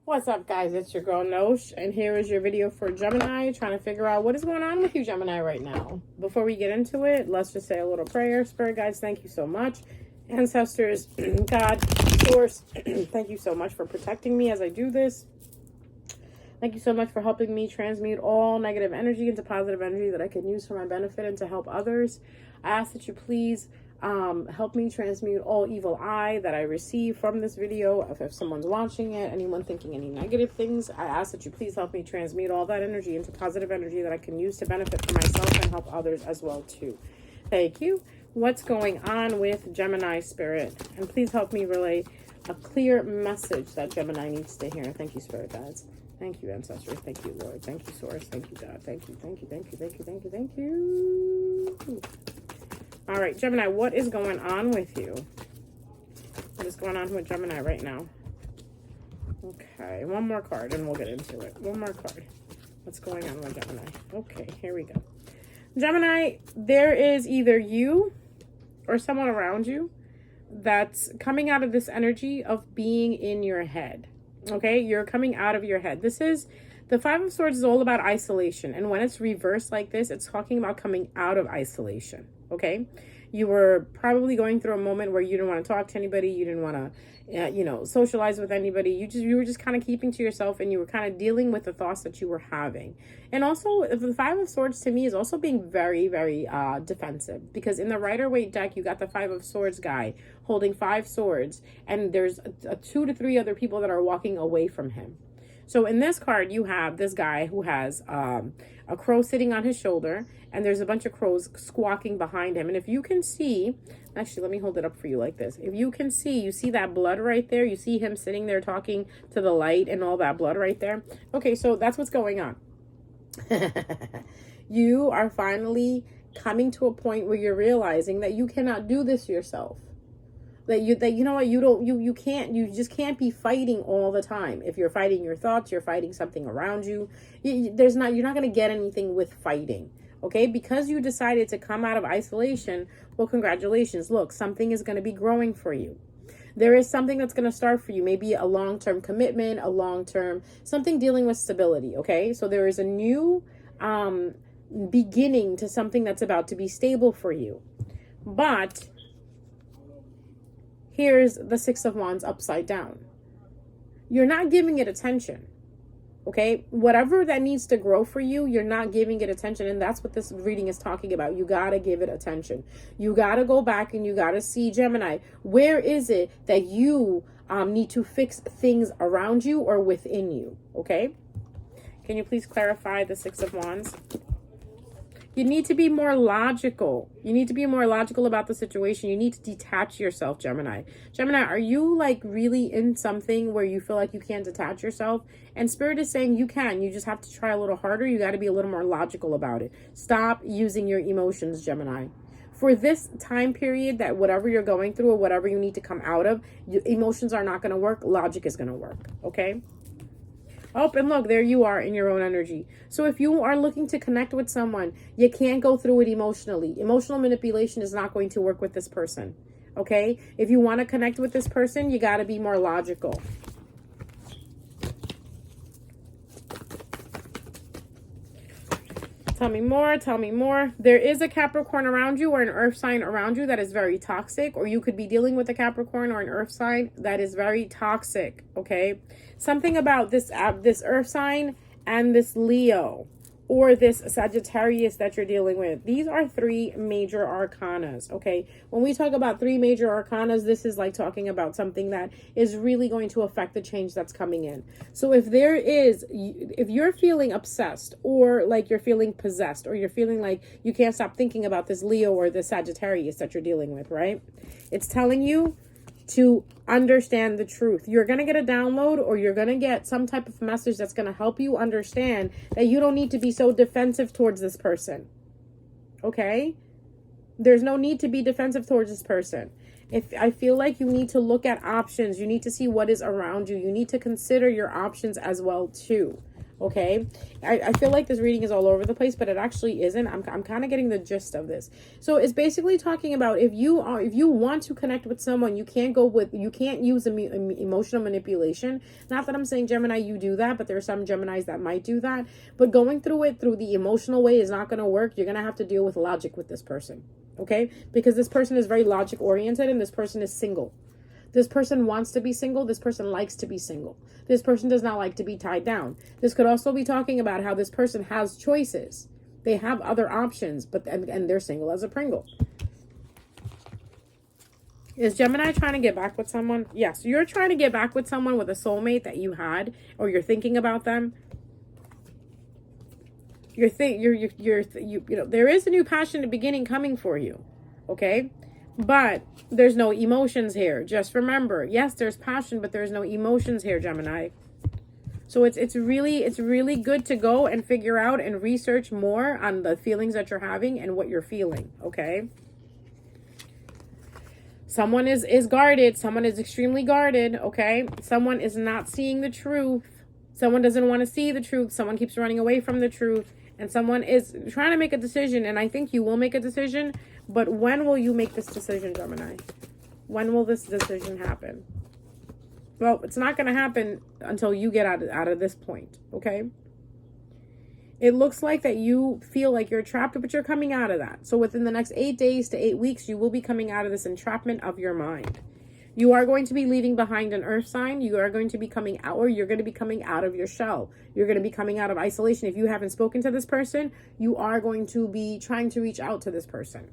What's up, guys? It's your girl Nosh, and here is your video for Gemini, trying to figure out what is going on with you, Gemini, right now. Before we get into it, let's just say a little prayer. Spirit guides, thank you so much. Ancestors, God, Source, thank you so much for protecting me as I do this. Thank you so much for helping me transmute all negative energy into positive energy that I can use for my benefit and to help others. I ask that you please help me transmute all evil eye that I receive from this video. If someone's watching it, anyone thinking any negative things, I ask that you please help me transmute all that energy into positive energy that I can use to benefit for myself and help others as well too. Thank you. What's going on with Gemini, Spirit? And please help me relay a clear message that Gemini needs to hear. Thank you, Spirit guides. Thank you, Ancestors. Thank you, Lord. Thank you, Source. Thank you, God. Thank you, thank you, thank you, thank you, thank you, thank you. All right, Gemini, what is going on with you? What is going on with Gemini right now? Okay, one more card and we'll get into it. One more card. What's going on with Gemini? Okay, here we go. Gemini, there is either you or someone around you that's coming out of this energy of being in your head. Okay, you're coming out of your head. This is the Five of Swords is all about isolation. And when it's reversed like this, it's talking about coming out of isolation. Okay, you were probably going through a moment where you didn't want to talk to anybody. You didn't want to, socialize with anybody. You were just kind of keeping to yourself, and you were kind of dealing with the thoughts that you were having. And also, the Five of Swords to me is also being very, very defensive, because in the Rider-Waite deck, you got the Five of Swords guy holding 5 swords, and there's 2 to 3 other people that are walking away from him. So in this card, you have this guy who has a crow sitting on his shoulder, and there's a bunch of crows squawking behind him. And if you can see, actually, let me hold it up for you like this. If you can see, you see that blood right there? You see him sitting there talking to the light and all that blood right there? Okay, so that's what's going on. You are finally coming to a point where you're realizing that you cannot do this yourself. That you know what, you just can't be fighting all the time. If you're fighting your thoughts, you're fighting something around you. You're not going to get anything with fighting. Okay, because you decided to come out of isolation, well, congratulations. Look, something is going to be growing for you. There is something that's going to start for you, maybe a long-term commitment, a long-term, something dealing with stability, okay? So there is a new beginning to something that's about to be stable for you. But here's the Six of Wands upside down. You're not giving it attention. Okay, whatever that needs to grow for you, you're not giving it attention. And that's what this reading is talking about. You got to give it attention. You got to go back and you got to see, Gemini, where is it that you need to fix things around you or within you? Okay, can you please clarify the Six of Wands? You need to be more logical. You need to be more logical about the situation. You need to detach yourself, Gemini. Gemini, are you like really in something where you feel like you can't detach yourself? And Spirit is saying you can. You just have to try a little harder. You got to be a little more logical about it. Stop using your emotions, Gemini. For this time period, that whatever you're going through or whatever you need to come out of, emotions are not going to work. Logic is going to work. Okay? Oh, and look, there you are in your own energy. So if you are looking to connect with someone, you can't go through it emotionally. Emotional manipulation is not going to work with this person. Okay? If you want to connect with this person, you got to be more logical. Tell me more, tell me more. There is a Capricorn around you or an earth sign around you that is very toxic, or you could be dealing with a Capricorn or an earth sign that is very toxic, okay? Something about this earth sign and this Leo or this Sagittarius that you're dealing with. These are 3 major arcanas, okay? When we talk about 3 major arcanas, this is like talking about something that is really going to affect the change that's coming in. So if you're feeling obsessed or like you're feeling possessed or you're feeling like you can't stop thinking about this Leo or this Sagittarius that you're dealing with, right? It's telling you to understand the truth. You're going to get a download or you're going to get some type of message that's going to help you understand that you don't need to be so defensive towards this person. Okay? There's no need to be defensive towards this person. If I feel like you need to look at options, you need to see what is around you. You need to consider your options as well too. Okay, I feel like this reading is all over the place, but it actually isn't. I'm kind of getting the gist of this. So it's basically talking about if you want to connect with someone, you can't use emotional manipulation. Not that I'm saying, Gemini, you do that, but there are some Geminis that might do that. But going through the emotional way is not going to work. You're going to have to deal with logic with this person. Okay, because this person is very logic oriented, and this person is single. This person wants to be single. This person likes to be single. This person does not like to be tied down. This could also be talking about how this person has choices. They have other options, and they're single as a Pringle. Is Gemini trying to get back with someone? Yes, you're trying to get back with someone with a soulmate that you had, or you're thinking about them. There is a new passionate beginning coming for you. Okay? But there's no emotions here. Just remember, yes, there's passion, but there's no emotions here, Gemini. So it's really good to go and figure out and research more on the feelings that you're having and what you're feeling, okay? Someone is guarded. Someone is extremely guarded, okay? Someone is not seeing the truth. Someone doesn't want to see the truth. Someone keeps running away from the truth. And someone is trying to make a decision, and I think you will make a decision. But when will you make this decision, Gemini? When will this decision happen? Well, it's not going to happen until you get out of this point, okay? It looks like that you feel like you're trapped, but you're coming out of that. So within the next 8 days to 8 weeks, you will be coming out of this entrapment of your mind. You are going to be leaving behind an earth sign. You are going to be coming out, or you're going to be coming out of your shell. You're going to be coming out of isolation. If you haven't spoken to this person, you are going to be trying to reach out to this person.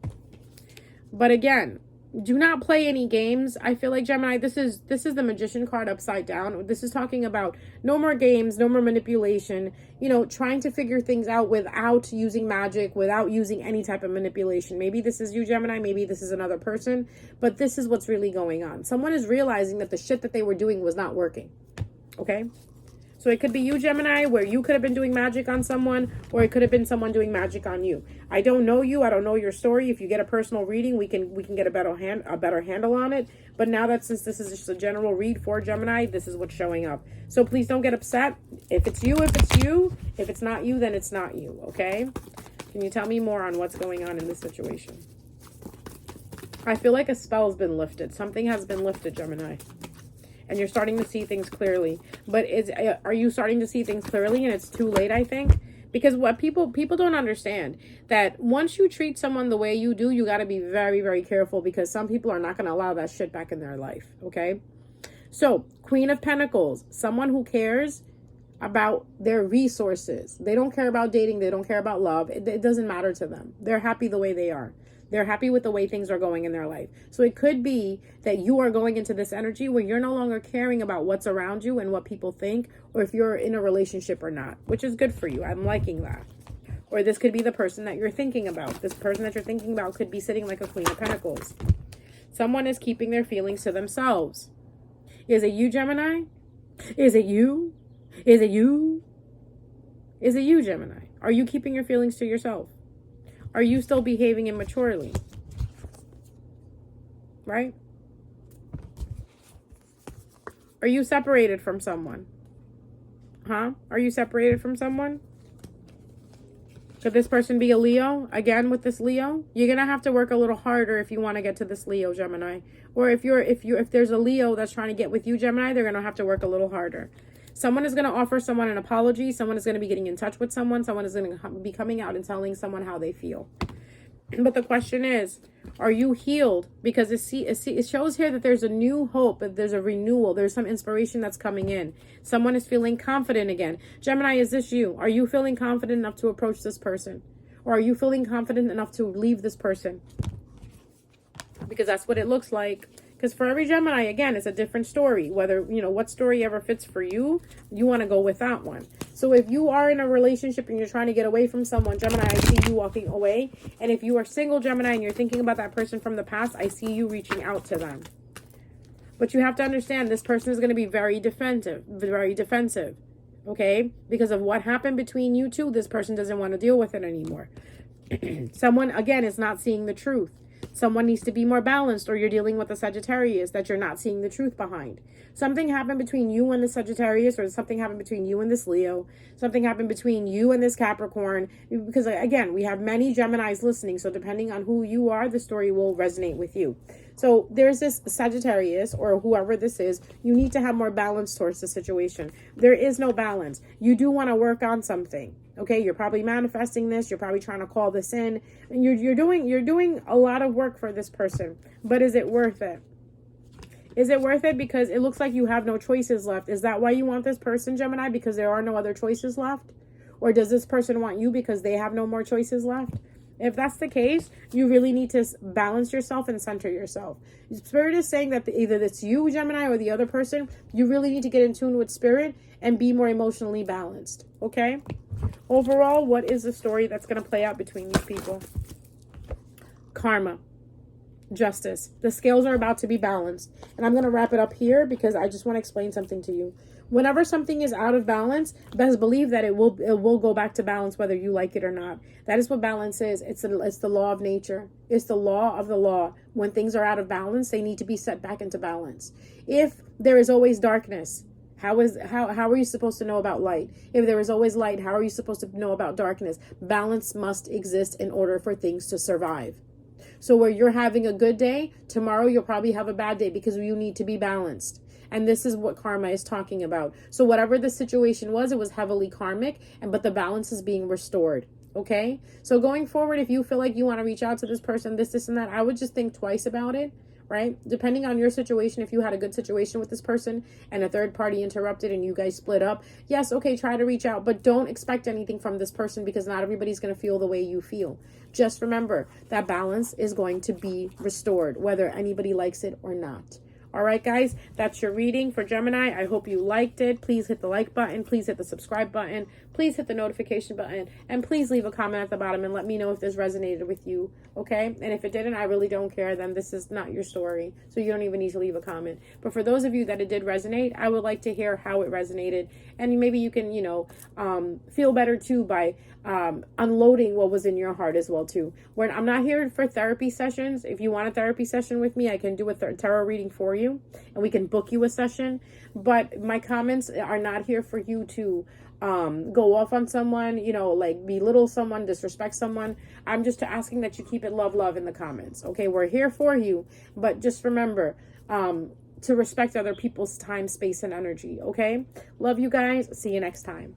But again, do not play any games. I feel like, Gemini, this is the Magician card upside down. This is talking about no more games, no more manipulation, trying to figure things out without using magic, without using any type of manipulation. Maybe this is you, Gemini, maybe this is another person, but this is what's really going on. Someone is realizing that the shit that they were doing was not working. Okay? So it could be you, Gemini, where you could have been doing magic on someone, or it could have been someone doing magic on you. I don't know you. I don't know your story. If you get a personal reading, we can get a better handle on it. But now that since this is just a general read for Gemini, this is what's showing up. So please don't get upset. If it's you, it's you. If it's not you, then it's not you. Okay? Can you tell me more on what's going on in this situation? I feel like a spell has been lifted. Something has been lifted, Gemini. And you're starting to see things clearly. But are you starting to see things clearly and it's too late, I think? Because what people don't understand, that once you treat someone the way you do, you got to be very, very careful, because some people are not going to allow that shit back in their life, okay? So, Queen of Pentacles, someone who cares about their resources. They don't care about dating. They don't care about love. It doesn't matter to them. They're happy the way they are. They're happy with the way things are going in their life. So it could be that you are going into this energy where you're no longer caring about what's around you and what people think, or if you're in a relationship or not, which is good for you. I'm liking that. Or this could be the person that you're thinking about. This person that you're thinking about could be sitting like a Queen of Pentacles. Someone is keeping their feelings to themselves. Is it you, Gemini? Is it you? Is it you? Is it you, Gemini? Are you keeping your feelings to yourself? Are you still behaving immaturely? Right? Are you separated from someone? Huh? Are you separated from someone? Could this person be a Leo? Again, with this Leo, you're going to have to work a little harder if you want to get to this Leo, Gemini. Or if there's a Leo that's trying to get with you, Gemini, they're going to have to work a little harder. Someone is going to offer someone an apology. Someone is going to be getting in touch with someone. Someone is going to be coming out and telling someone how they feel. But the question is, are you healed? Because it shows here that there's a new hope, that there's a renewal. There's some inspiration that's coming in. Someone is feeling confident again. Gemini, is this you? Are you feeling confident enough to approach this person? Or are you feeling confident enough to leave this person? Because that's what it looks like. Because for every Gemini, again, it's a different story. Whether, what story ever fits for you, you want to go with that one. So if you are in a relationship and you're trying to get away from someone, Gemini, I see you walking away. And if you are single, Gemini, and you're thinking about that person from the past, I see you reaching out to them. But you have to understand, this person is going to be very defensive, okay? Because of what happened between you two, this person doesn't want to deal with it anymore. Someone, again, is not seeing the truth. Someone needs to be more balanced, or you're dealing with a Sagittarius that you're not seeing the truth behind. Something happened between you and the Sagittarius, or something happened between you and this Leo. Something happened between you and this Capricorn. Because again, we have many Geminis listening. So depending on who you are, the story will resonate with you. So there's this Sagittarius, or whoever this is, you need to have more balance towards the situation. There is no balance. You do want to work on something. Okay, you're probably manifesting this. You're probably trying to call this in, and you're doing a lot of work for this person. But is it worth it? Is it worth it? Because it looks like you have no choices left. Is that why you want this person, Gemini? Because there are no other choices left? Or does this person want you because they have no more choices left? If that's the case, you really need to balance yourself and center yourself. Spirit is saying that either it's you, Gemini, or the other person. You really need to get in tune with Spirit and be more emotionally balanced. Okay? Overall, what is the story that's going to play out between these people? Karma. Justice. The scales are about to be balanced. And I'm going to wrap it up here because I just want to explain something to you. Whenever something is out of balance, best believe that it will go back to balance whether you like it or not. That is what balance is. It's the law of nature. It's the law of the law. When things are out of balance, they need to be set back into balance. If there is always darkness, how are you supposed to know about light? If there is always light, how are you supposed to know about darkness? Balance must exist in order for things to survive. So where you're having a good day, tomorrow you'll probably have a bad day because you need to be balanced. And this is what karma is talking about. So whatever the situation was, it was heavily karmic, but the balance is being restored. Okay? So going forward, if you feel like you want to reach out to this person, this and that, I would just think twice about it, right? Depending on your situation, if you had a good situation with this person and a third party interrupted and you guys split up, yes, okay, try to reach out, but don't expect anything from this person because not everybody's going to feel the way you feel. Just remember that balance is going to be restored, whether anybody likes it or not. All right, guys, that's your reading for Gemini. I hope you liked it. Please hit the like button. Please hit the subscribe button. Please hit the notification button. And please leave a comment at the bottom and let me know if this resonated with you, okay? And if it didn't, I really don't care. Then this is not your story, so you don't even need to leave a comment. But for those of you that it did resonate, I would like to hear how it resonated. And maybe you can, feel better, too, by unloading what was in your heart as well, too. I'm not here for therapy sessions. If you want a therapy session with me, I can do a tarot reading for you. And we can book you a session, but my comments are not here for you to go off on someone, like belittle someone, disrespect someone. I'm just asking that you keep it love in the comments. Okay, we're here for you, but just remember to respect other people's time, space, and energy. Okay, love you guys. See you next time.